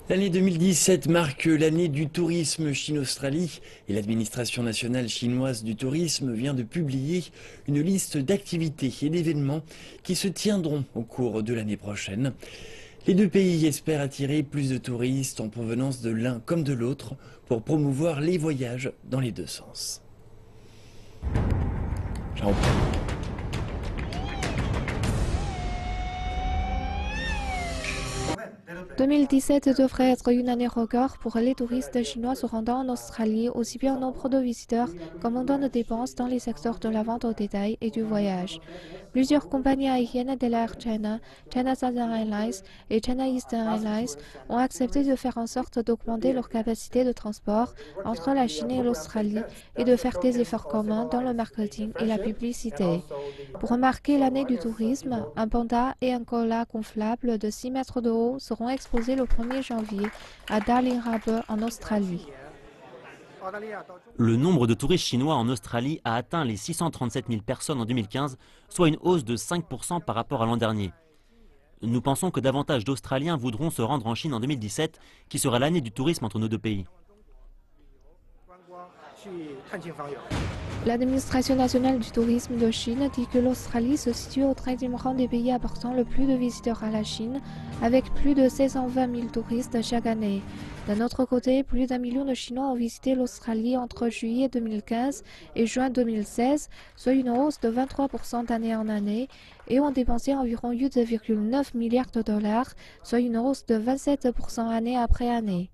L'année 2017 marque l'année du tourisme Chine-Australie et l'administration nationale chinoise du tourisme vient de publier une liste d'activités et d'événements qui se tiendront au cours de l'année prochaine. Les deux pays espèrent attirer plus de touristes en provenance de l'un comme de l'autre pour promouvoir les voyages dans les deux sens. Ciao. 2017 devrait être une année record pour les touristes chinois se rendant en Australie, aussi bien en nombre de visiteurs qu'en montant de dépenses dans les secteurs de la vente au détail et du voyage. Plusieurs compagnies aériennes de l'Air China, China Southern Airlines et China Eastern Airlines ont accepté de faire en sorte d'augmenter leur capacité de transport entre la Chine et l'Australie et de faire des efforts communs dans le marketing et la publicité. Pour marquer l'année du tourisme, un panda et un koala gonflable de 6 mètres de haut seront exposés le 1er janvier à Darling Harbour en Australie. Le nombre de touristes chinois en Australie a atteint les 637 000 personnes en 2015, soit une hausse de 5% par rapport à l'an dernier. Nous pensons que davantage d'Australiens voudront se rendre en Chine en 2017, qui sera l'année du tourisme entre nos deux pays. L'administration nationale du tourisme de Chine dit que l'Australie se situe au 13e rang des pays apportant le plus de visiteurs à la Chine, avec plus de 620 000 touristes chaque année. D'un autre côté, plus d'1 million de Chinois ont visité l'Australie entre juillet 2015 et juin 2016, soit une hausse de 23% d'année en année, et ont dépensé environ 8,9 milliards de dollars, soit une hausse de 27% année après année.